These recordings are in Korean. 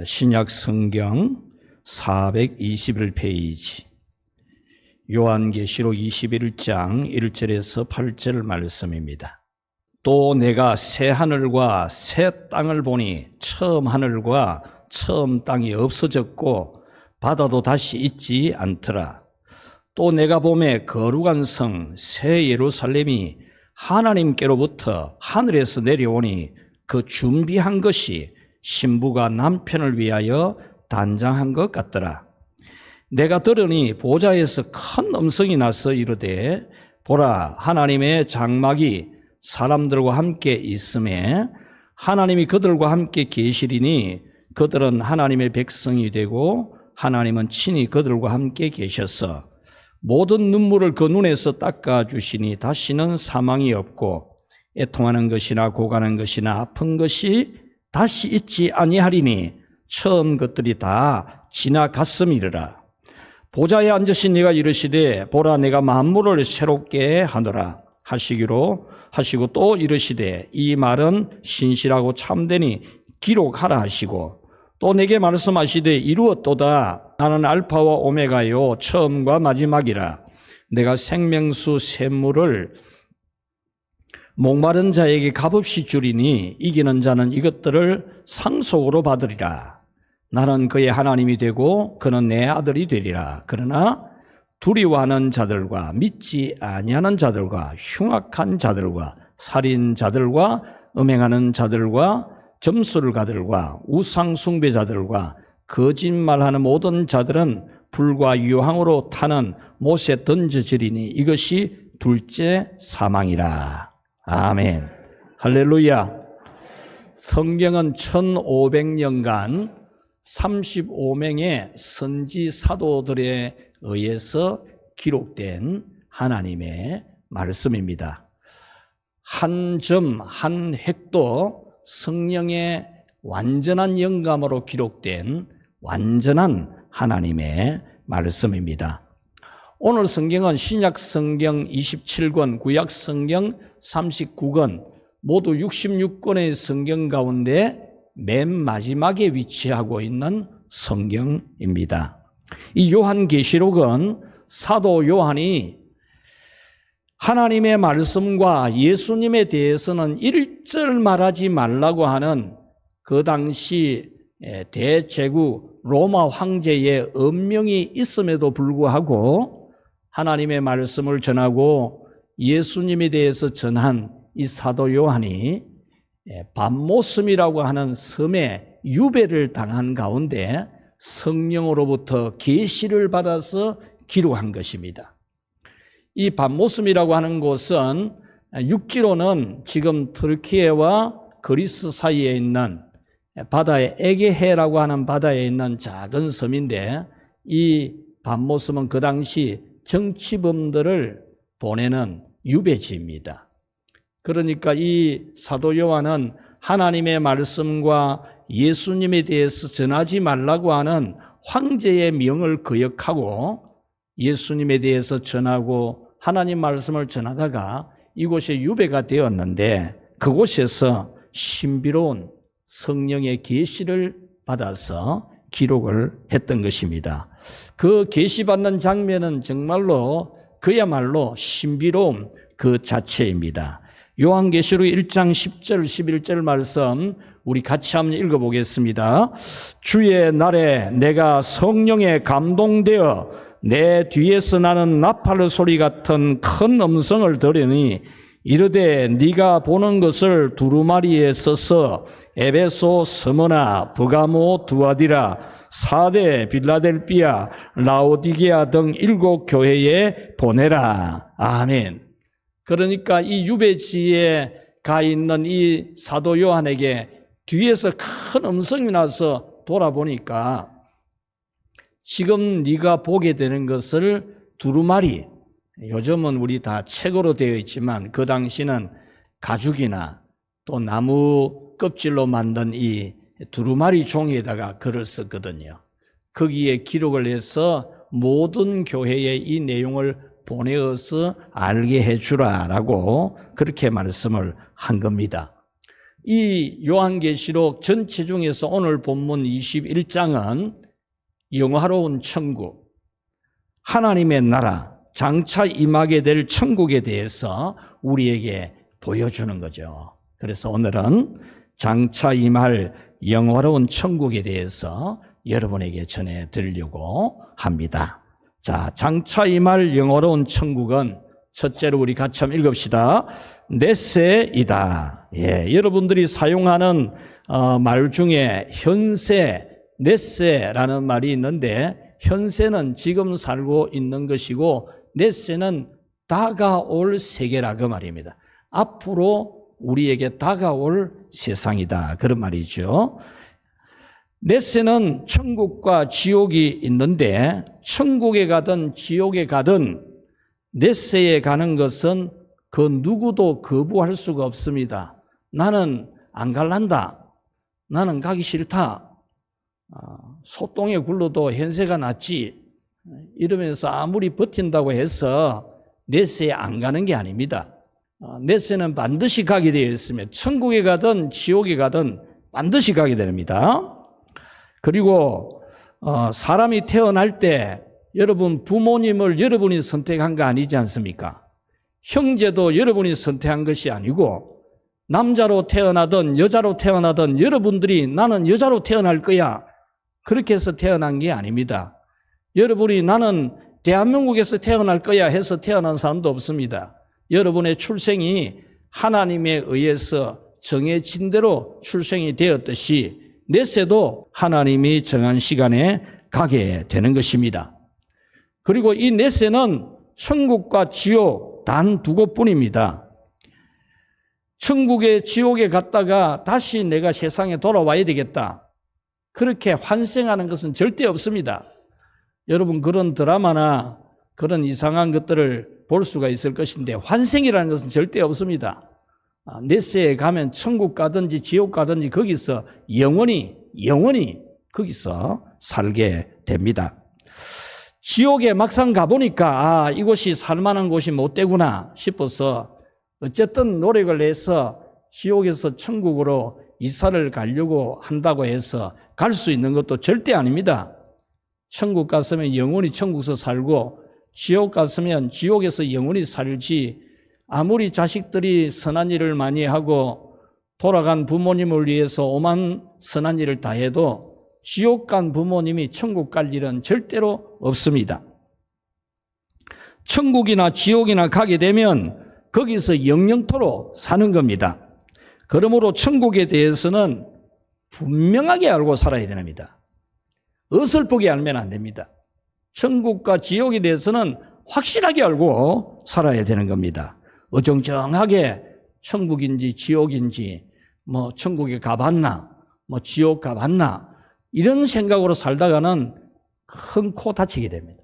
신약 성경 421페이지 요한계시록 21장 1절에서 8절 말씀입니다. 또 내가 새 하늘과 새 땅을 보니 처음 하늘과 처음 땅이 없어졌고 바다도 다시 있지 않더라. 또 내가 보매 거룩한 성 새 예루살렘이 하나님께로부터 하늘에서 내려오니 그 준비한 것이 신부가 남편을 위하여 단장한 것 같더라. 내가 들으니 보좌에서 큰 음성이 나서 이르되 보라, 하나님의 장막이 사람들과 함께 있음에 하나님이 그들과 함께 계시리니 그들은 하나님의 백성이 되고 하나님은 친히 그들과 함께 계셔서 모든 눈물을 그 눈에서 닦아주시니 다시는 사망이 없고 애통하는 것이나 고가는 것이나 아픈 것이 다시 있지 아니하리니 처음 것들이 다 지나갔음이니라. 보좌에 앉으신 네가 이르시되 보라, 내가 만물을 새롭게 하노라 하시고 또 이르시되 이 말은 신실하고 참되니 기록하라 하시고 또 내게 말씀하시되 이루었도다. 나는 알파와 오메가요 처음과 마지막이라. 내가 생명수 샘물을 목마른 자에게 값없이 주리니 이기는 자는 이것들을 상속으로 받으리라. 나는 그의 하나님이 되고 그는 내 아들이 되리라. 그러나 두려워하는 자들과 믿지 아니하는 자들과 흉악한 자들과 살인자들과 음행하는 자들과 점술가들과 우상 숭배자들과 거짓말하는 모든 자들은 불과 유황으로 타는 못에 던져지리니 이것이 둘째 사망이라. 아멘. 할렐루야. 성경은 1500년간 35명의 선지 사도들에 의해서 기록된 하나님의 말씀입니다. 한 점, 한 획도 성령의 완전한 영감으로 기록된 완전한 하나님의 말씀입니다. 오늘 성경은 신약 성경 27권, 구약 성경 39권, 모두 66권의 성경 가운데 맨 마지막에 위치하고 있는 성경입니다. 이 요한계시록은 사도 요한이 하나님의 말씀과 예수님에 대해서는 일절 말하지 말라고 하는 그 당시 대제국 로마 황제의 엄명이 있음에도 불구하고 하나님의 말씀을 전하고 예수님에 대해서 전한 이 사도 요한이 밤모섬이라고 하는 섬에 유배를 당한 가운데 성령으로부터 계시를 받아서 기록한 것입니다. 이 밤모섬이라고 하는 곳은 육지로는 지금 터키와 그리스 사이에 있는 바다의 에게해라고 하는 바다에 있는 작은 섬인데 이 밤모섬은 그 당시 정치범들을 보내는 유배지입니다. 그러니까 이 사도 요한은 하나님의 말씀과 예수님에 대해서 전하지 말라고 하는 황제의 명을 거역하고 예수님에 대해서 전하고 하나님 말씀을 전하다가 이곳에 유배가 되었는데 그곳에서 신비로운 성령의 계시를 받아서 기록을 했던 것입니다. 그 계시받는 장면은 정말로 그야말로 신비로운 그 자체입니다. 요한계시록 1장 10절 11절 말씀 우리 같이 한번 읽어보겠습니다. 주의 날에 내가 성령에 감동되어 내 뒤에서 나는 나팔 소리 같은 큰 음성을 들으니 이르되 네가 보는 것을 두루마리에 써서 에베소, 스무나, 브가모, 두아디라, 사데, 빌라델비아, 라오디게아 등 7 교회에 보내라. 아멘. 그러니까 이 유배지에 가 있는 이 사도 요한에게 뒤에서 큰 음성이 나서 돌아보니까 지금 네가 보게 되는 것을 두루마리, 요즘은 우리 다 책으로 되어 있지만 그 당시는 가죽이나 또 나무 껍질로 만든 이 두루마리 종이에다가 글을 썼거든요. 거기에 기록을 해서 모든 교회에 이 내용을 보내어서 알게 해주라라고 그렇게 말씀을 한 겁니다. 이 요한계시록 전체 중에서 오늘 본문 21장은 영화로운 천국, 하나님의 나라, 장차 임하게 될 천국에 대해서 우리에게 보여주는 거죠. 그래서 오늘은 장차 임할 영화로운 천국에 대해서 여러분에게 전해드리려고 합니다. 자, 장차 임할 영화로운 천국은 첫째로 우리 같이 한번 읽읍시다. 넷세이다. 예, 여러분들이 사용하는 말 중에 현세, 넷세라는 말이 있는데 현세는 지금 살고 있는 것이고 넷세는 다가올 세계라 그 말입니다. 앞으로 우리에게 다가올 세상이다. 그런 말이죠. 넷세는 천국과 지옥이 있는데 천국에 가든 지옥에 가든 넷세에 가는 것은 그 누구도 거부할 수가 없습니다. 나는 안 갈란다. 나는 가기 싫다. 소똥에 굴러도 현세가 낫지. 이러면서 아무리 버틴다고 해서 넷세에 안 가는 게 아닙니다. 넷세는 반드시 가게 되어 있으며 천국에 가든 지옥에 가든 반드시 가게 됩니다. 그리고 사람이 태어날 때 여러분 부모님을 여러분이 선택한 거 아니지 않습니까? 형제도 여러분이 선택한 것이 아니고 남자로 태어나든 여자로 태어나든 여러분들이 나는 여자로 태어날 거야 그렇게 해서 태어난 게 아닙니다. 여러분이 나는 대한민국에서 태어날 거야 해서 태어난 사람도 없습니다. 여러분의 출생이 하나님에 의해서 정해진 대로 출생이 되었듯이 넷세도 하나님이 정한 시간에 가게 되는 것입니다. 그리고 이 넷세는 천국과 지옥 단 두 곳뿐입니다. 천국에 지옥에 갔다가 다시 내가 세상에 돌아와야 되겠다. 그렇게 환생하는 것은 절대 없습니다. 여러분 그런 드라마나 그런 이상한 것들을 볼 수가 있을 것인데 환생이라는 것은 절대 없습니다. 넷세에 가면 천국 가든지 지옥 가든지 거기서 영원히 거기서 살게 됩니다. 지옥에 막상 가보니까 이곳이 살만한 곳이 못 되구나 싶어서 어쨌든 노력을 해서 지옥에서 천국으로 이사를 가려고 한다고 해서 갈 수 있는 것도 절대 아닙니다. 천국 갔으면 영원히 천국에서 살고 지옥 갔으면 지옥에서 영원히 살지 아무리 자식들이 선한 일을 많이 하고 돌아간 부모님을 위해서 오만 선한 일을 다 해도 지옥 간 부모님이 천국 갈 일은 절대로 없습니다. 천국이나 지옥이나 가게 되면 거기서 영영토록 사는 겁니다. 그러므로 천국에 대해서는 분명하게 알고 살아야 됩니다. 어설프게 알면 안 됩니다. 천국과 지옥에 대해서는 확실하게 알고 살아야 되는 겁니다. 어정쩡하게 천국인지 지옥인지 천국에 가봤나 지옥 가봤나 이런 생각으로 살다가는 큰 코 다치게 됩니다.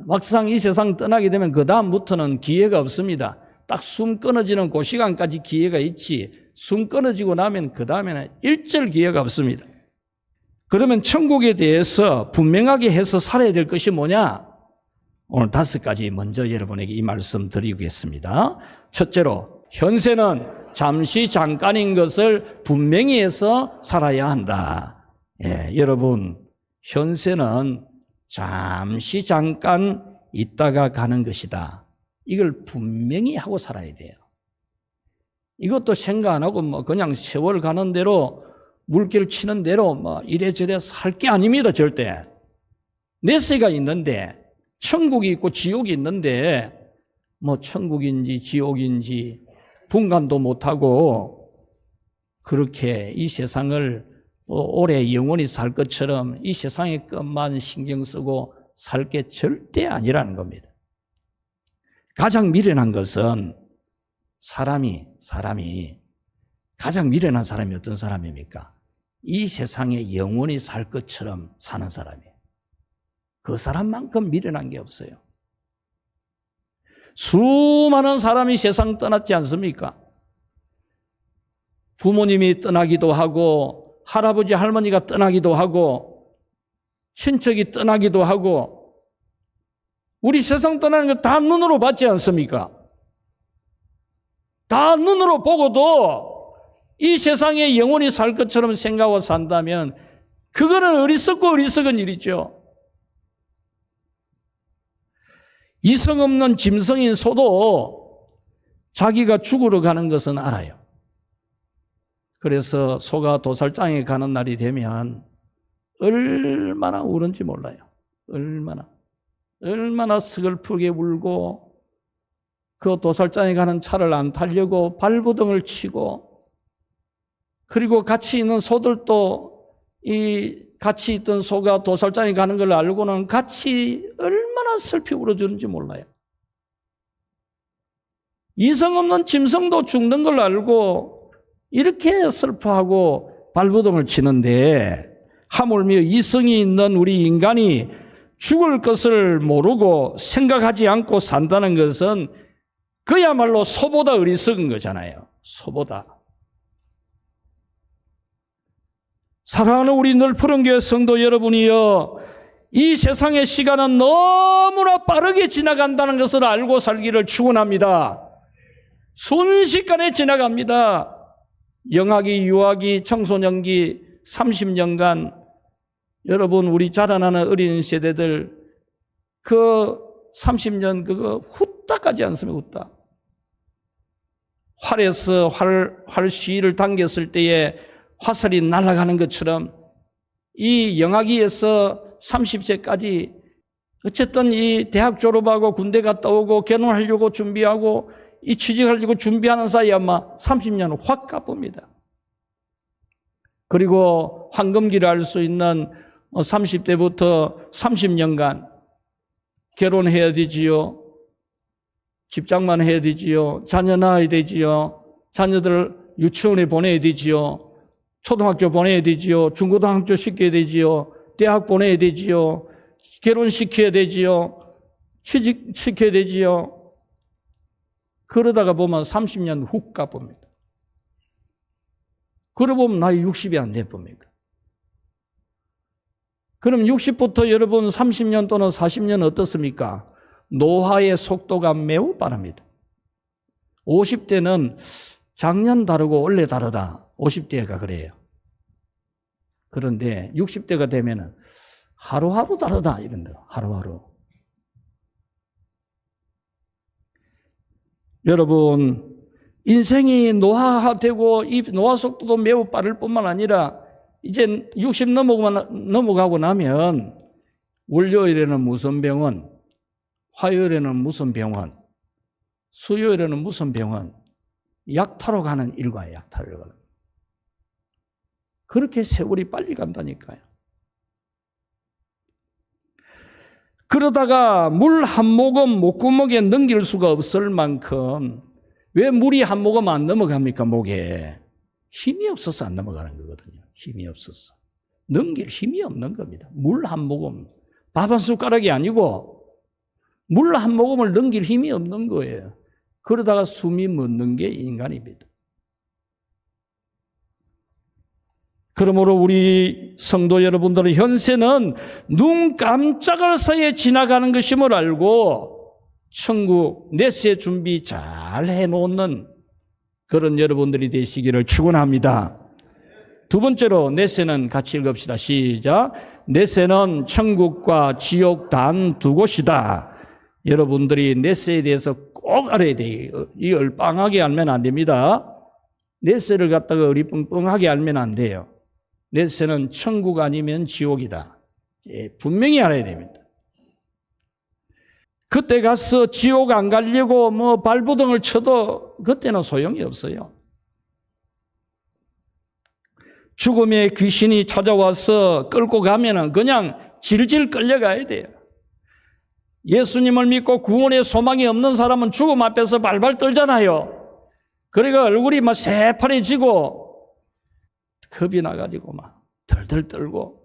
막상 이 세상 떠나게 되면 그 다음부터는 기회가 없습니다. 딱 숨 끊어지는 그 시간까지 기회가 있지 숨 끊어지고 나면 그 다음에는 일절 기회가 없습니다. 그러면 천국에 대해서 분명하게 해서 살아야 될 것이 뭐냐? 오늘 5가지 먼저 여러분에게 이 말씀 드리겠습니다. 첫째로 현세는 잠시 잠깐인 것을 분명히 해서 살아야 한다. 예, 여러분 현세는 잠시 잠깐 있다가 가는 것이다. 이걸 분명히 하고 살아야 돼요. 이것도 생각 안 하고 그냥 세월 가는 대로 물길 치는 대로 이래저래 살 게 아닙니다. 절대. 넷세가 있는데 천국이 있고 지옥이 있는데 천국인지 지옥인지 분간도 못하고 그렇게 이 세상을 오래 영원히 살 것처럼 이 세상의 것만 신경 쓰고 살 게 절대 아니라는 겁니다. 가장 미련한 것은 사람이 가장 미련한 사람이 어떤 사람입니까? 이 세상에 영원히 살 것처럼 사는 사람이에요. 그 사람만큼 미련한 게 없어요. 수많은 사람이 세상 떠났지 않습니까? 부모님이 떠나기도 하고 할아버지 할머니가 떠나기도 하고 친척이 떠나기도 하고 우리 세상 떠나는 거 다 눈으로 봤지 않습니까? 다 눈으로 보고도 이 세상에 영원히 살 것처럼 생각하고 산다면 그거는 어리석은 일이죠. 이성 없는 짐승인 소도 자기가 죽으러 가는 것은 알아요. 그래서 소가 도살장에 가는 날이 되면 얼마나 우는지 몰라요. 얼마나 서글프게 울고 그 도살장에 가는 차를 안 타려고 발부등을 치고, 그리고 같이 있는 소들도 같이 있던 소가 도살장에 가는 걸 알고는 같이 얼마나 슬피 울어주는지 몰라요. 이성 없는 짐승도 죽는 걸 알고 이렇게 슬퍼하고 발부등을 치는데, 하물며 이성이 있는 우리 인간이 죽을 것을 모르고 생각하지 않고 산다는 것은 그야말로 소보다 어리석은 거잖아요. 소보다. 사랑하는 우리 늘푸른 교회 성도 여러분이여, 이 세상의 시간은 너무나 빠르게 지나간다는 것을 알고 살기를 축원합니다. 순식간에 지나갑니다. 영아기, 유아기, 청소년기 30년간 여러분, 우리 자라나는 어린 세대들 그 30년 그거 후딱 가지 않습니까? 후딱. 활에서 활 시위를 당겼을 때에 화살이 날아가는 것처럼 이 영아기에서 30세까지 어쨌든 이 대학 졸업하고 군대 갔다 오고 결혼하려고 준비하고 이 취직하려고 준비하는 사이에 아마 30년을 확 가봅니다. 그리고 황금기를 알 수 있는 30대부터 30년간 결혼해야 되지요. 집장만 해야 되지요. 자녀 낳아야 되지요. 자녀들 유치원에 보내야 되지요. 초등학교 보내야 되지요. 중고등학교 시켜야 되지요. 대학 보내야 되지요. 결혼시켜야 되지요. 취직시켜야 되지요. 그러다가 보면 30년 훅 가봅니다. 그러고 보면 나이 60이 안 돼 봅니까? 그럼 60부터 여러분 30년 또는 40년 어떻습니까? 노화의 속도가 매우 빠릅니다. 50대는 작년 다르고 원래 다르다. 50대가 그래요. 그런데 60대가 되면은 하루하루 다르다 이런다. 하루하루. 여러분, 인생이 노화되고 이 노화 속도도 매우 빠를 뿐만 아니라 이제 60 넘어가고 나면 월요일에는 무슨 병원, 화요일에는 무슨 병원, 수요일에는 무슨 병원, 약타로 가는 일과예요. 약타로 가는. 그렇게 세월이 빨리 간다니까요. 그러다가 물 한 모금 목구멍에 넘길 수가 없을 만큼, 왜 물이 한 모금 안 넘어갑니까? 목에 힘이 없어서 안 넘어가는 거거든요. 힘이 없어서 넘길 힘이 없는 겁니다. 물 한 모금, 밥 한 숟가락이 아니고 물 한 모금을 넘길 힘이 없는 거예요. 그러다가 숨이 멎는 게 인간입니다. 그러므로 우리 성도 여러분들의 현세는 눈 깜짝할 사이에 지나가는 것임을 알고 천국 넷세 준비 잘 해놓는 그런 여러분들이 되시기를 축원합니다. 두 번째로 넷세는 같이 읽읍시다. 시작. 넷세는 천국과 지옥 단 두 곳이다. 여러분들이 넷세에 대해서 꼭 알아야 돼요. 이 얼빵하게 알면 안 됩니다. 넷세를 갖다가 어리뻥뻥하게 알면 안 돼요. 넷세는 천국 아니면 지옥이다. 예, 분명히 알아야 됩니다. 그때 가서 지옥 안 가려고 발부등을 쳐도 그때는 소용이 없어요. 죽음의 귀신이 찾아와서 끌고 가면은 그냥 질질 끌려가야 돼요. 예수님을 믿고 구원의 소망이 없는 사람은 죽음 앞에서 발발 떨잖아요. 그러니까 얼굴이 막 새파래지고 겁이 나가지고 막 덜덜 떨고.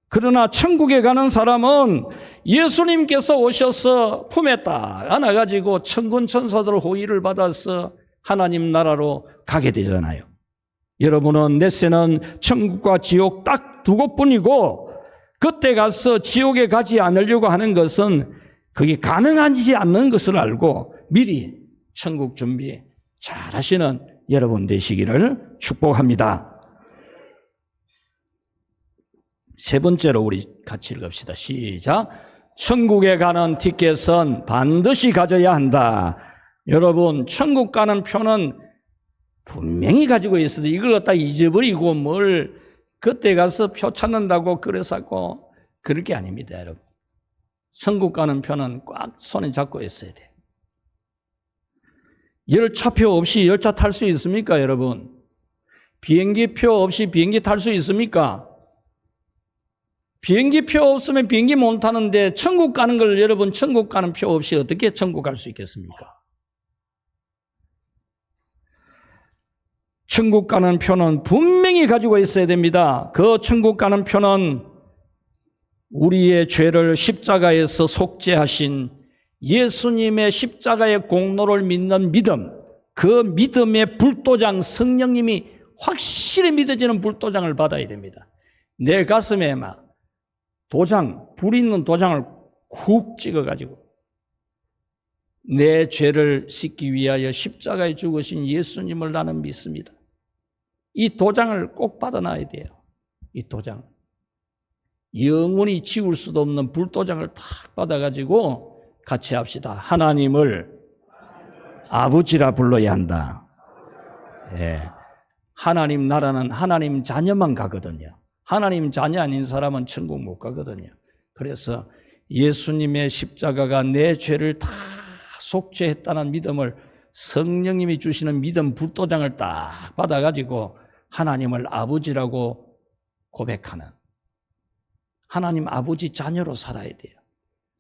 그러나 천국에 가는 사람은 예수님께서 오셔서 품에 딱 안아가지고 천군 천사들 호의를 받아서 하나님 나라로 가게 되잖아요. 여러분은 넷세는 천국과 지옥 딱 두 곳뿐이고, 그때 가서 지옥에 가지 않으려고 하는 것은 그게 가능하지 않는 것을 알고 미리 천국 준비 잘 하시는 여러분 되시기를 축복합니다. 세 번째로 우리 같이 읽읍시다. 시작. 천국에 가는 티켓은 반드시 가져야 한다. 여러분, 천국 가는 표는 분명히 가지고 있어도 이걸 갖다 잊어버리고 뭘 그때 가서 표 찾는다고 그래서고 그럴 게 아닙니다, 여러분. 천국 가는 표는 꽉 손에 잡고 있어야 돼요. 열차표 없이 열차 탈 수 있습니까, 여러분? 비행기표 없이 비행기 탈 수 있습니까? 비행기표 없으면 비행기 못 타는데 천국 가는 걸 여러분 천국 가는 표 없이 어떻게 천국 갈 수 있겠습니까? 천국 가는 표는 분명히 가지고 있어야 됩니다. 그 천국 가는 표는 우리의 죄를 십자가에서 속죄하신 예수님의 십자가의 공로를 믿는 믿음, 그 믿음의 불도장 성령님이 확실히 믿어지는 불도장을 받아야 됩니다. 내 가슴에 막 도장, 불 있는 도장을 쿡 찍어가지고 내 죄를 씻기 위하여 십자가에 죽으신 예수님을 나는 믿습니다. 이 도장을 꼭 받아놔야 돼요. 이 도장. 영원히 지울 수도 없는 불도장을 탁 받아가지고 같이 합시다. 하나님을 아버지라 불러야 한다. 예. 하나님 나라는 하나님 자녀만 가거든요. 하나님 자녀 아닌 사람은 천국 못 가거든요. 그래서 예수님의 십자가가 내 죄를 다 속죄했다는 믿음을 성령님이 주시는 믿음 불도장을 딱 받아가지고 하나님을 아버지라고 고백하는, 하나님 아버지 자녀로 살아야 돼요.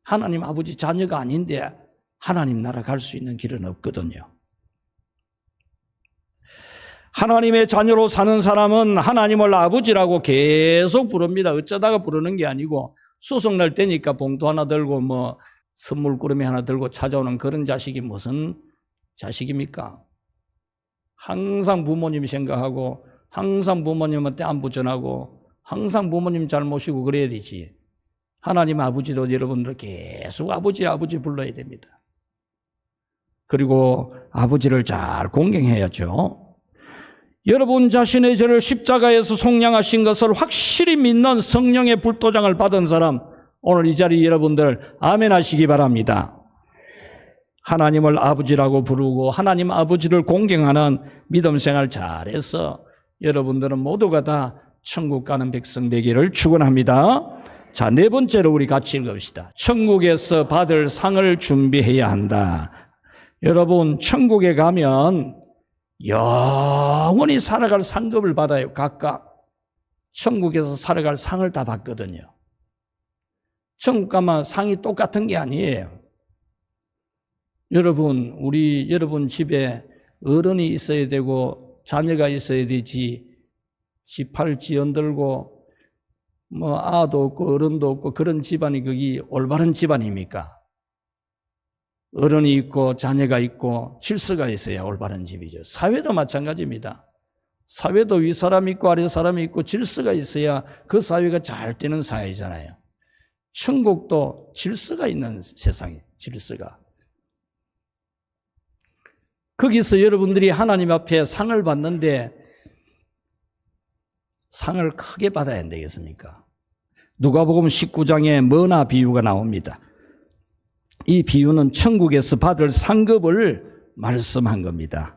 하나님 아버지 자녀가 아닌데 하나님 나라 갈 수 있는 길은 없거든요. 하나님의 자녀로 사는 사람은 하나님을 아버지라고 계속 부릅니다. 어쩌다가 부르는 게 아니고 수속날 때니까 봉투 하나 들고 뭐 선물꾸러미 하나 들고 찾아오는 그런 자식이 무슨 자식입니까? 항상 부모님 생각하고 항상 부모님한테 안부 전하고 항상 부모님 잘 모시고 그래야 되지. 하나님 아버지도 여러분들 계속 아버지 아버지 불러야 됩니다. 그리고 아버지를 잘 공경해야죠. 여러분 자신의 죄를 십자가에서 속량하신 것을 확실히 믿는 성령의 불도장을 받은 사람, 오늘 이 자리 여러분들 아멘 하시기 바랍니다. 하나님을 아버지라고 부르고 하나님 아버지를 공경하는 믿음 생활 잘해서 여러분들은 모두가 다 천국 가는 백성 되기를 축원합니다. 자, 네 번째로 우리 같이 읽읍시다. 천국에서 받을 상을 준비해야 한다. 여러분 천국에 가면 영원히 살아갈 상급을 받아요. 각각 천국에서 살아갈 상을 다 받거든요. 천국 가면 상이 똑같은 게 아니에요. 여러분 집에 어른이 있어야 되고 자녀가 있어야 되지, 지팔 지연들고 뭐 아도 없고 어른도 없고 그런 집안이 거기 올바른 집안입니까? 어른이 있고 자녀가 있고 질서가 있어야 올바른 집이죠. 사회도 마찬가지입니다. 사회도 위 사람이 있고 아래 사람이 있고 질서가 있어야 그 사회가 잘 되는 사회잖아요. 천국도 질서가 있는 세상이에요. 질서가. 거기서 여러분들이 하나님 앞에 상을 받는데 상을 크게 받아야 안 되겠습니까? 누가복음 19장에 머나 비유가 나옵니다. 이 비유는 천국에서 받을 상급을 말씀한 겁니다.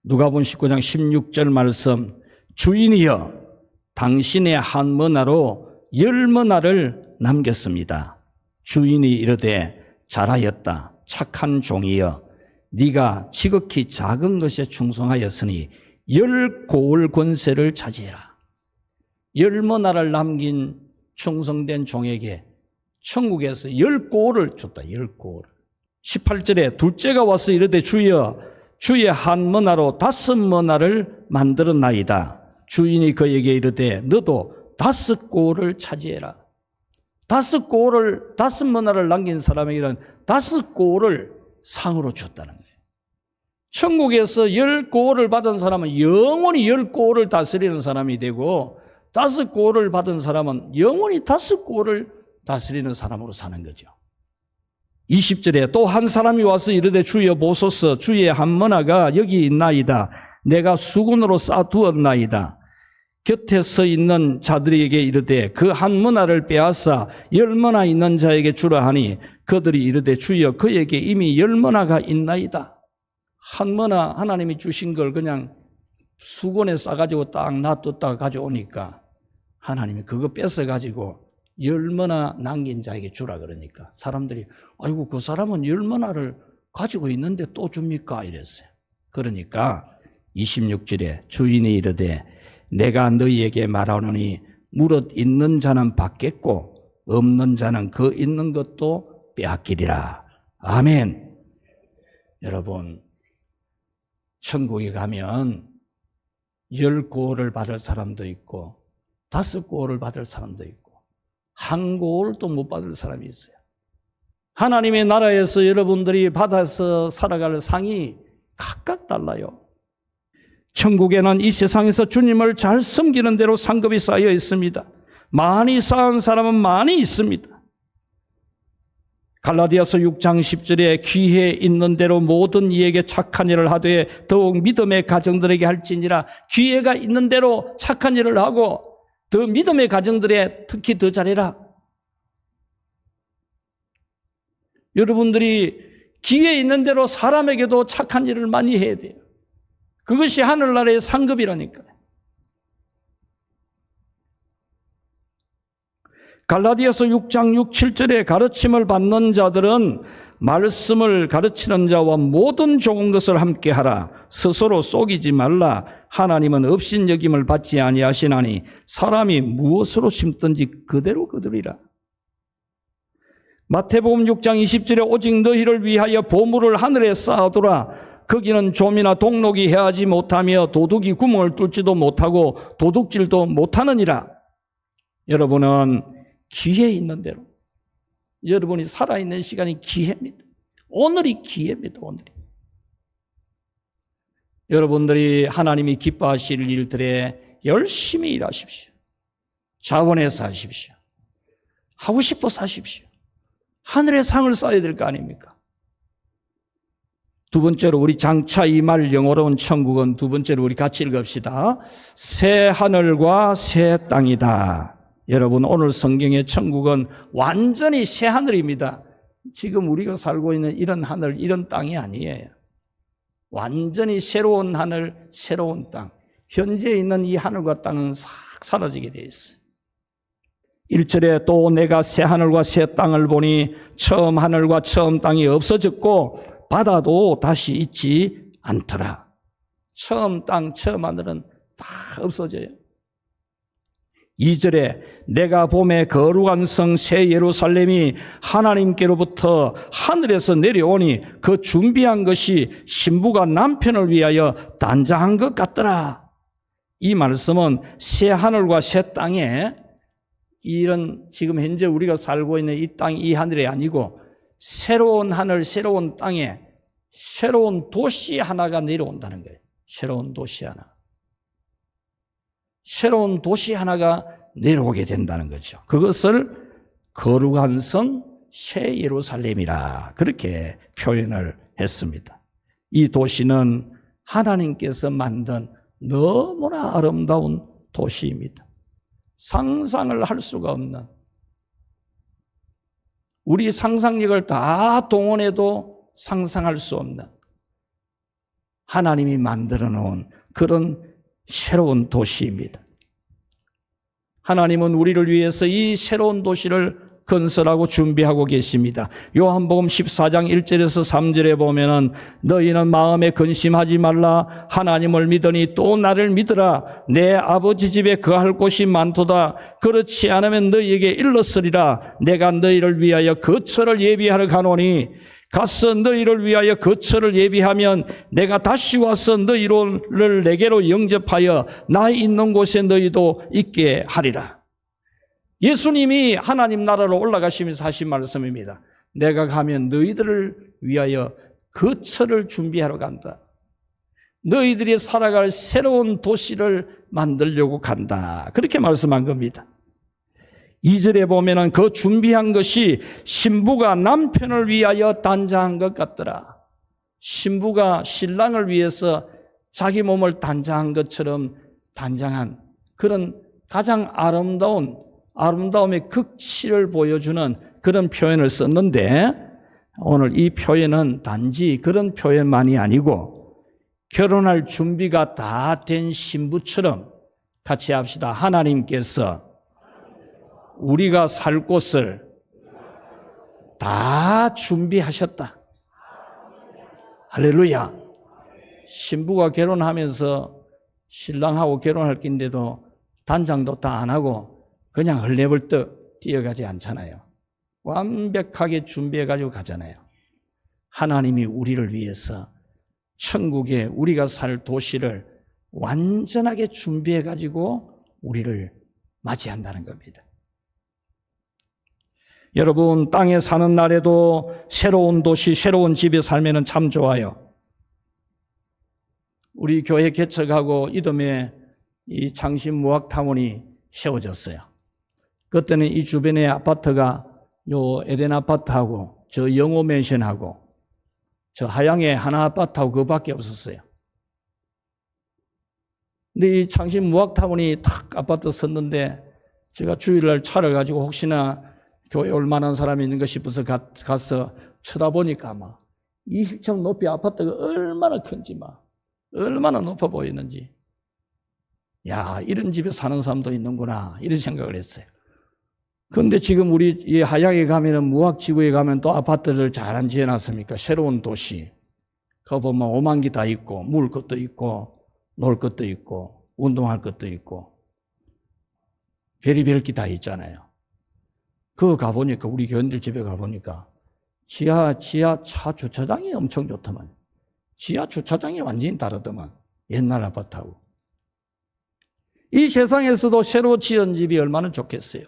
누가복음 19장 16절 말씀, 주인이여 당신의 한 머나로 10머나를 남겼습니다. 주인이 이르되 잘하였다 착한 종이여, 네가 지극히 작은 것에 충성하였으니 10고을 권세를 차지해라. 10머나를 남긴 충성된 종에게 천국에서 10고을을 줬다. 10고을. 18절에 둘째가 와서 이르되 주여 주의 한 머나로 5머나를 만들었나이다. 주인이 그에게 이르되 너도 5고을을 차지해라. 5머나를 남긴 사람에게는 5고을을 상으로 줬다는 거예요. 천국에서 10고을을 받은 사람은 영원히 10고을을 다스리는 사람이 되고 5고을을 받은 사람은 영원히 5고을을 다스리는 사람으로 사는 거죠. 20절에 또 한 사람이 와서 이르되 주여 보소서 주의 한머나가 여기 있나이다. 내가 수군으로 쌓아두었나이다. 곁에 서 있는 자들에게 이르되 그 한머나를 빼앗아 10머나 있는 자에게 주라 하니 그들이 이르되 주여 그에게 이미 10머나가 있나이다. 한머나 하나님이 주신 걸 그냥 수건에 싸가지고 딱 놔뒀다가 가져오니까 하나님이 그거 뺏어가지고 10머나 남긴 자에게 주라 그러니까 사람들이 아이고 그 사람은 10머나를 가지고 있는데 또 줍니까? 이랬어요. 그러니까 26절에 주인이 이르되 내가 너희에게 말하노니 무릇 있는 자는 받겠고 없는 자는 그 있는 것도 빼앗기리라. 아멘. 여러분 천국에 가면 10고을을 받을 사람도 있고 5고을을 받을 사람도 있고 1고을도 못 받을 사람이 있어요. 하나님의 나라에서 여러분들이 받아서 살아갈 상이 각각 달라요. 천국에는 이 세상에서 주님을 잘 섬기는 대로 상급이 쌓여 있습니다. 많이 쌓은 사람은 많이 있습니다. 갈라디아서 6장 10절에 귀에 있는 대로 모든 이에게 착한 일을 하되 더욱 믿음의 가정들에게 할지니라. 기회가 있는 대로 착한 일을 하고 더 믿음의 가정들에 특히 더 잘해라. 여러분들이 기회 있는 대로 사람에게도 착한 일을 많이 해야 돼요. 그것이 하늘나라의 상급이라니까요. 갈라디아서 6장 6, 7절에 가르침을 받는 자들은 말씀을 가르치는 자와 모든 좋은 것을 함께 하라. 스스로 속이지 말라. 하나님은 업신여김을 받지 아니하시나니 사람이 무엇으로 심든지 그대로 거두리라. 마태복음 6장 20절에 오직 너희를 위하여 보물을 하늘에 쌓아두라. 거기는 좀이나 동록이 해하지 못하며 도둑이 구멍을 뚫지도 못하고 도둑질도 못하느니라. 여러분은 기회 있는 대로 여러분이 살아있는 시간이 기회입니다. 오늘이 기회입니다. 오늘이. 여러분들이 하나님이 기뻐하실 일들에 열심히 일하십시오. 자원해서 하십시오. 하고 싶어서 하십시오. 하늘의 상을 쌓아야 될 거 아닙니까? 두 번째로 우리 장차 임할 영원로운 천국은 두 번째로 우리 같이 읽읍시다. 새 하늘과 새 땅이다. 여러분 오늘 성경의 천국은 완전히 새 하늘입니다. 지금 우리가 살고 있는 이런 하늘, 이런 땅이 아니에요. 완전히 새로운 하늘, 새로운 땅. 현재 있는 이 하늘과 땅은 싹 사라지게 되어 있어요. 1절에 또 내가 새 하늘과 새 땅을 보니 처음 하늘과 처음 땅이 없어졌고 바다도 다시 있지 않더라. 처음 땅, 처음 하늘은 다 없어져요. 2절에 내가 봄에 거룩한 성 새 예루살렘이 하나님께로부터 하늘에서 내려오니 그 준비한 것이 신부가 남편을 위하여 단장한 것 같더라. 이 말씀은 새 하늘과 새 땅에 이런 지금 현재 우리가 살고 있는 이 땅, 이 하늘이 아니고 새로운 하늘, 새로운 땅에 새로운 도시 하나가 내려온다는 거예요. 새로운 도시 하나. 새로운 도시 하나가 내려오게 된다는 거죠. 그것을 거룩한 성 새 예루살렘이라 그렇게 표현을 했습니다. 이 도시는 하나님께서 만든 너무나 아름다운 도시입니다. 상상을 할 수가 없는, 우리 상상력을 다 동원해도 상상할 수 없는 하나님이 만들어 놓은 그런 새로운 도시입니다. 하나님은 우리를 위해서 이 새로운 도시를 건설하고 준비하고 계십니다. 요한복음 14장 1절에서 3절에 보면은 너희는 마음에 근심하지 말라. 하나님을 믿으니 또 나를 믿으라. 내 아버지 집에 거할 곳이 많도다. 그렇지 않으면 너희에게 일렀으리라. 내가 너희를 위하여 거처를 예비하러 가노니 가서 너희를 위하여 거처를 예비하면 내가 다시 와서 너희를 내게로 영접하여 나 있는 곳에 너희도 있게 하리라. 예수님이 하나님 나라로 올라가시면서 하신 말씀입니다. 내가 가면 너희들을 위하여 거처를 준비하러 간다. 너희들이 살아갈 새로운 도시를 만들려고 간다. 그렇게 말씀한 겁니다. 2절에 보면은 그 준비한 것이 신부가 남편을 위하여 단장한 것 같더라. 신부가 신랑을 위해서 자기 몸을 단장한 것처럼 단장한 그런 가장 아름다움의 극치를 보여주는 그런 표현을 썼는데, 오늘 이 표현은 단지 그런 표현만이 아니고 결혼할 준비가 다 된 신부처럼 같이 합시다. 하나님께서 우리가 살 곳을 다 준비하셨다. 할렐루야. 신부가 결혼하면서 신랑하고 결혼할 긴데도 단장도 다 안 하고 그냥 헐레벌떡 뛰어가지 않잖아요. 완벽하게 준비해가지고 가잖아요. 하나님이 우리를 위해서 천국에 우리가 살 도시를 완전하게 준비해가지고 우리를 맞이한다는 겁니다. 여러분, 땅에 사는 날에도 새로운 도시, 새로운 집에 살면 참 좋아요. 우리 교회 개척하고 이듬해 이 창신무학타운이 세워졌어요. 그때는 이 주변의 아파트가 요 에덴 아파트하고 저 영호 맨션하고 저 하양에 하나 아파트하고 그거밖에 없었어요. 근데 이 창신무학타운이 탁 아파트 섰는데 제가 주일날 차를 가지고 혹시나 교회 올 만한 사람이 있는가 싶어서 가서 쳐다보니까 막 20층 높이 아파트가 얼마나 큰지 막 얼마나 높아 보이는지, 야, 이런 집에 사는 사람도 있는구나 이런 생각을 했어요. 그런데 지금 우리 이 하양에 가면은 무학지구에 가면 또 아파트를 잘 안 지어놨습니까? 새로운 도시. 거기 보면 오만기 다 있고 먹을 것도 있고 놀 것도 있고 운동할 것도 있고 별의별 게 다 있잖아요. 그거 가보니까 우리 교인들 집에 가보니까 지하 차 주차장이 엄청 좋더만. 지하 주차장이 완전히 다르더만. 옛날 아파트하고. 이 세상에서도 새로 지은 집이 얼마나 좋겠어요.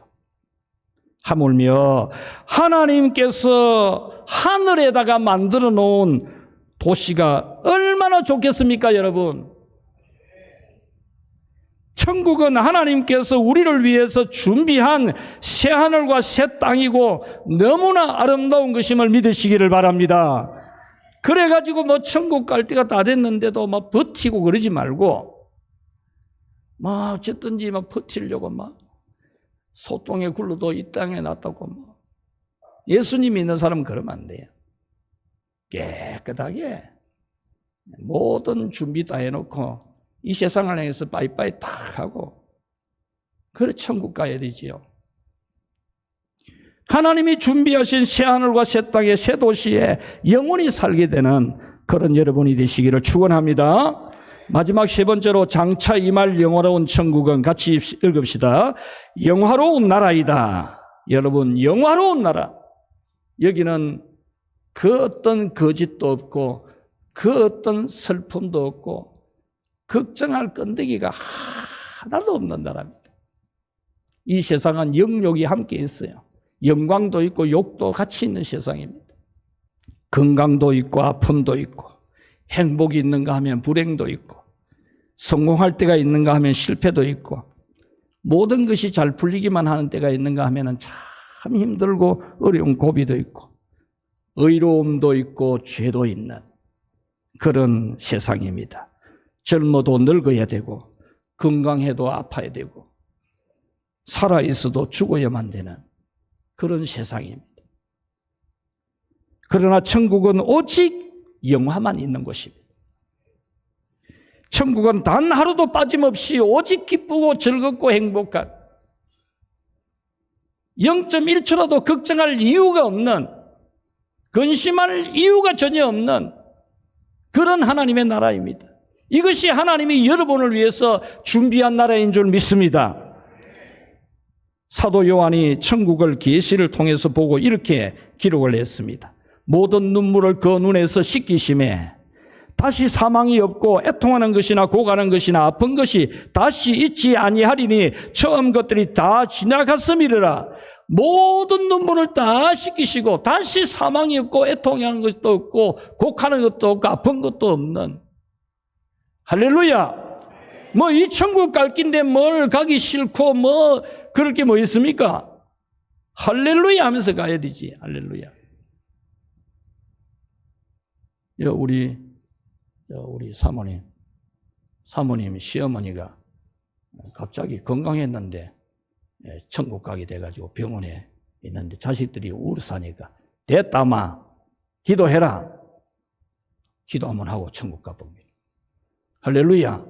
하물며 하나님께서 하늘에다가 만들어 놓은 도시가 얼마나 좋겠습니까, 여러분? 천국은 하나님께서 우리를 위해서 준비한 새하늘과 새 땅이고 너무나 아름다운 것임을 믿으시기를 바랍니다. 그래가지고 뭐 천국 갈 때가 다 됐는데도 막 버티고 그러지 말고 막 어쨌든지 막 버티려고 막 소똥에 굴러도 이 땅에 놨다고 뭐. 예수님 믿는 사람은 그러면 안 돼요. 깨끗하게 모든 준비 다 해놓고 이 세상을 향해서 빠이빠이 탁 하고 그래 천국 가야 되지요. 하나님이 준비하신 새하늘과 새 땅의 새 도시에 영원히 살게 되는 그런 여러분이 되시기를 축원합니다. 마지막 세 번째로 장차 임할 영화로운 천국은 같이 읽읍시다. 영화로운 나라이다. 여러분, 영화로운 나라. 여기는 그 어떤 거짓도 없고 그 어떤 슬픔도 없고 걱정할 건더기가 하나도 없는 나라입니다. 이 세상은 영욕이 함께 있어요. 영광도 있고 욕도 같이 있는 세상입니다. 건강도 있고 아픔도 있고 행복이 있는가 하면 불행도 있고 성공할 때가 있는가 하면 실패도 있고 모든 것이 잘 풀리기만 하는 때가 있는가 하면 참 힘들고 어려운 고비도 있고 의로움도 있고 죄도 있는 그런 세상입니다. 젊어도 늙어야 되고 건강해도 아파야 되고 살아있어도 죽어야만 되는 그런 세상입니다. 그러나 천국은 오직 영화만 있는 곳입니다. 천국은 단 하루도 빠짐없이 오직 기쁘고 즐겁고 행복한 0.1초라도 걱정할 이유가 없는 근심할 이유가 전혀 없는 그런 하나님의 나라입니다. 이것이 하나님이 여러분을 위해서 준비한 나라인 줄 믿습니다. 사도 요한이 천국을 계시를 통해서 보고 이렇게 기록을 했습니다. 모든 눈물을 그 눈에서 씻기심에 다시 사망이 없고 애통하는 것이나 고가는 것이나 아픈 것이 다시 있지 아니하리니 처음 것들이 다 지나갔음이라. 모든 눈물을 다 씻기시고 다시 사망이 없고 애통하는 것도 없고 곡하는 것도 없고 아픈 것도 없는, 할렐루야. 뭐 이 천국 갈 긴데 뭘 가기 싫고 뭐 그럴 게 뭐 있습니까? 할렐루야 하면서 가야 되지. 할렐루야. 우리 사모님 시어머니가 갑자기 건강했는데 천국 가게 돼가지고 병원에 있는데 자식들이 우르사니까 됐다 마 기도해라. 기도 한번 하고 천국 가봅니다. 할렐루야.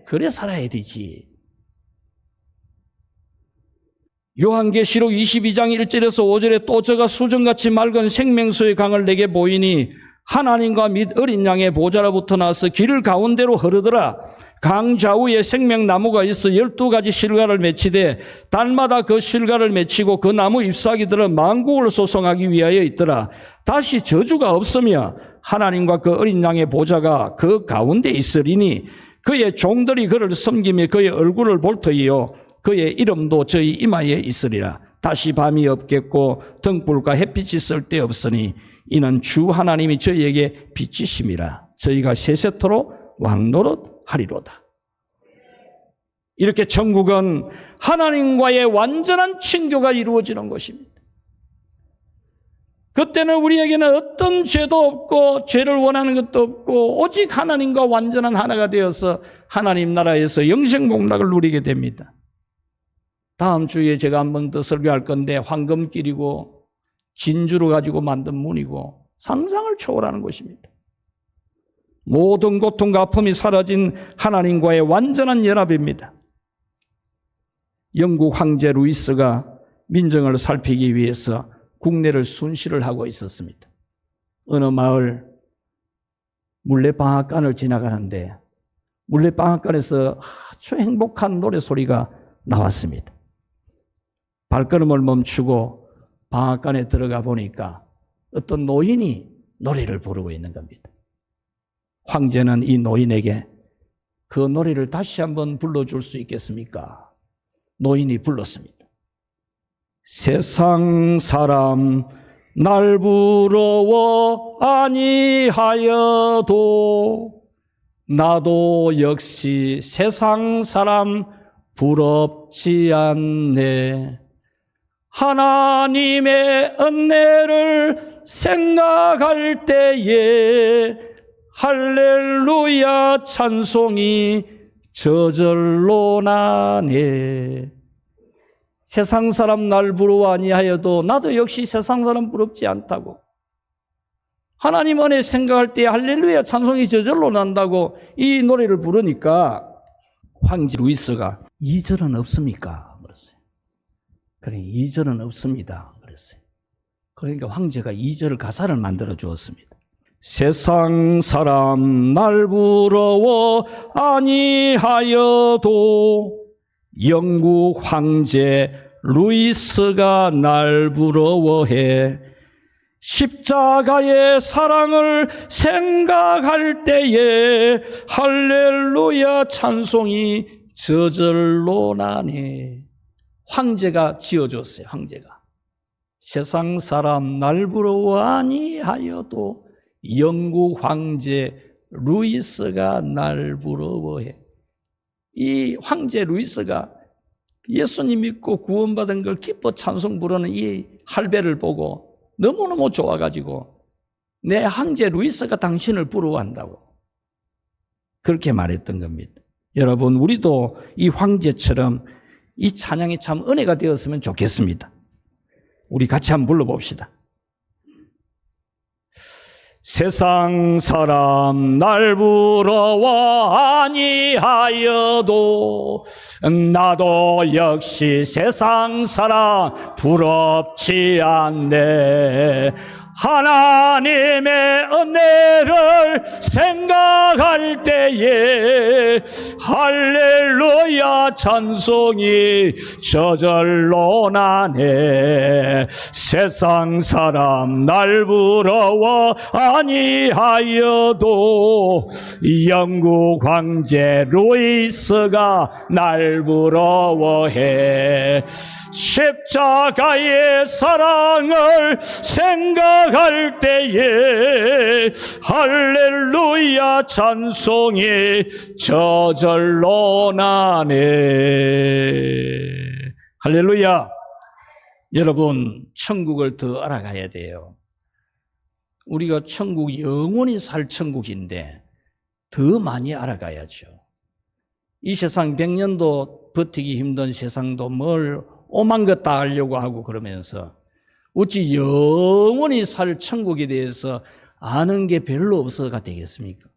그래 살아야 되지. 요한계시록 22장 1절에서 5절에 또 저가 수정같이 맑은 생명수의 강을 내게 보이니 하나님과 및 어린 양의 보좌로부터 나서 길 가운데로 흐르더라. 강 좌우에 생명나무가 있어 12가지 실과를 맺히되 달마다 그 실과를 맺히고 그 나무 잎사귀들은 만국을 소송하기 위하여 있더라. 다시 저주가 없으며 하나님과 그 어린 양의 보좌가 그 가운데 있으리니 그의 종들이 그를 섬기며 그의 얼굴을 볼 터이요 그의 이름도 저희 이마에 있으리라. 다시 밤이 없겠고 등불과 햇빛이 쓸데없으니 이는 주 하나님이 저희에게 빛이심이라. 저희가 세세토록 왕노릇 하리로다. 이렇게 천국은 하나님과의 완전한 친교가 이루어지는 것입니다. 그때는 우리에게는 어떤 죄도 없고 죄를 원하는 것도 없고 오직 하나님과 완전한 하나가 되어서 하나님 나라에서 영생복락을 누리게 됩니다. 다음 주에 제가 한 번 더 설교할 건데 황금길이고 진주로 가지고 만든 문이고 상상을 초월하는 것입니다. 모든 고통과 아픔이 사라진 하나님과의 완전한 연합입니다. 영국 황제 루이스가 민정을 살피기 위해서 국내를 순시를 하고 있었습니다. 어느 마을 물레방앗간을 지나가는데 물레방앗간에서 아주 행복한 노래소리가 나왔습니다. 발걸음을 멈추고 방앗간에 들어가 보니까 어떤 노인이 노래를 부르고 있는 겁니다. 황제는 이 노인에게 그 노래를 다시 한번 불러줄 수 있겠습니까? 노인이 불렀습니다. 세상 사람 날 부러워 아니하여도 나도 역시 세상 사람 부럽지 않네. 하나님의 은혜를 생각할 때에 할렐루야 찬송이 저절로 나네. 세상 사람 날 부러워 아니하여도 나도 역시 세상 사람 부럽지 않다고. 하나님 은혜 생각할 때 할렐루야 찬송이 저절로 난다고 이 노래를 부르니까 황제 루이스가 2절은 없습니까? 그랬어요. 그래 2절은 없습니다. 그랬어요. 그러니까 황제가 2절 가사를 만들어 주었습니다. 세상 사람 날 부러워 아니하여도 영국 황제 루이스가 날 부러워해. 십자가의 사랑을 생각할 때에 할렐루야 찬송이 저절로 나네. 황제가 지어줬어요. 황제가. 세상 사람 날 부러워 아니하여도 영국 황제 루이스가 날 부러워해. 이 황제 루이스가 예수님 믿고 구원받은 걸 기뻐 찬송 부르는 이 할배를 보고 너무너무 좋아가지고 내 황제 루이스가 당신을 부러워한다고 그렇게 말했던 겁니다. 여러분 우리도 이 황제처럼 이 찬양이 참 은혜가 되었으면 좋겠습니다. 우리 같이 한번 불러봅시다. 세상 사람 날 부러워 아니하여도 나도 역시 세상 사람 부럽지 않네. 하나님의 은혜를 생각할 때에 할렐루야 찬송이 저절로 나네. 세상 사람 날 부러워 아니하여도 영국 황제 루이스가 날 부러워해. 십자가의 사랑을 생각할 때에 할렐루야 찬송이 저절로 나네. 할렐루야. 여러분, 천국을 더 알아가야 돼요. 우리가 천국, 영원히 살 천국인데 더 많이 알아가야죠. 이 세상 100년도 버티기 힘든 세상도 뭘 오만 것 다 알려고 하고 그러면서 어찌 영원히 살 천국에 대해서 아는 게 별로 없어가 되겠습니까?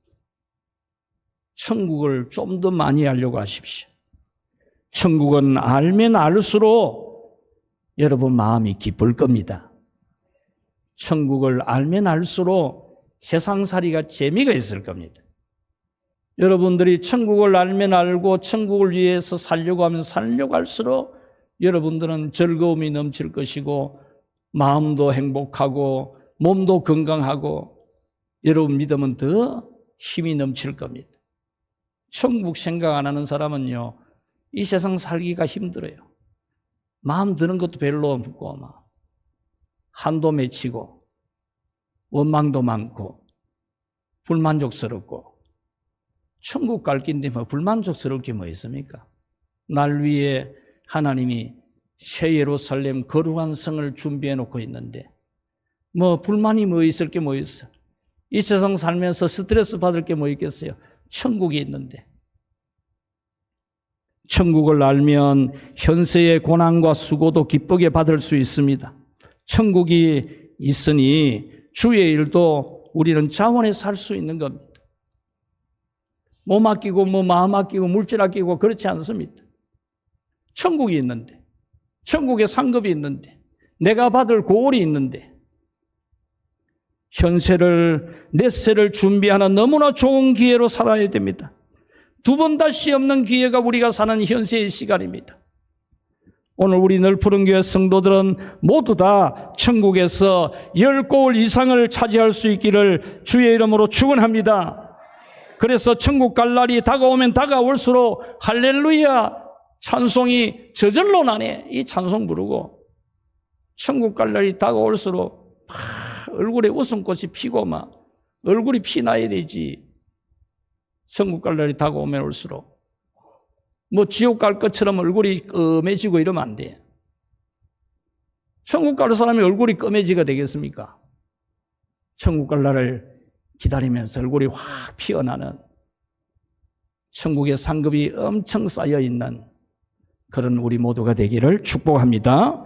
천국을 좀 더 많이 알려고 하십시오. 천국은 알면 알수록 여러분 마음이 기쁠 겁니다. 천국을 알면 알수록 세상살이가 재미가 있을 겁니다. 여러분들이 천국을 알면 알고 천국을 위해서 살려고 하면 살려고 할수록 여러분들은 즐거움이 넘칠 것이고 마음도 행복하고 몸도 건강하고 여러분 믿으면 더 힘이 넘칠 겁니다. 천국 생각 안 하는 사람은요, 이 세상 살기가 힘들어요. 마음 드는 것도 별로 없고 막 한도 맺히고 원망도 많고 불만족스럽고 천국 갈 긴데 뭐 불만족스러울 게 뭐 있습니까? 날 위해 하나님이 새 예루살렘 거룩한 성을 준비해 놓고 있는데 뭐 불만이 뭐 있을 게 뭐 있어? 이 세상 살면서 스트레스 받을 게 뭐 있겠어요? 천국이 있는데. 천국을 알면 현세의 고난과 수고도 기쁘게 받을 수 있습니다. 천국이 있으니 주의 일도 우리는 자원에 살 수 있는 겁니다. 몸 아끼고 뭐 마음 아끼고 물질 아끼고 그렇지 않습니다. 천국이 있는데, 천국에 상급이 있는데, 내가 받을 고을이 있는데, 현세를 넷세를 준비하는 너무나 좋은 기회로 살아야 됩니다. 두 번 다시 없는 기회가 우리가 사는 현세의 시간입니다. 오늘 우리 널푸른교회 성도들은 모두 다 천국에서 10고을 이상을 차지할 수 있기를 주의 이름으로 축원합니다. 그래서 천국 갈 날이 다가오면 다가올수록 할렐루야 찬송이 저절로 나네. 이 찬송 부르고 천국 갈 날이 다가올수록 얼굴에 웃음꽃이 피고 막 얼굴이 피나야 되지. 천국 갈 날이 다가오면 올수록 뭐 지옥 갈 것처럼 얼굴이 검해지고 이러면 안 돼. 천국 갈 사람이 얼굴이 검해지가 되겠습니까? 천국 갈 날을 기다리면서 얼굴이 확 피어나는 천국의 상급이 엄청 쌓여 있는 그런 우리 모두가 되기를 축복합니다.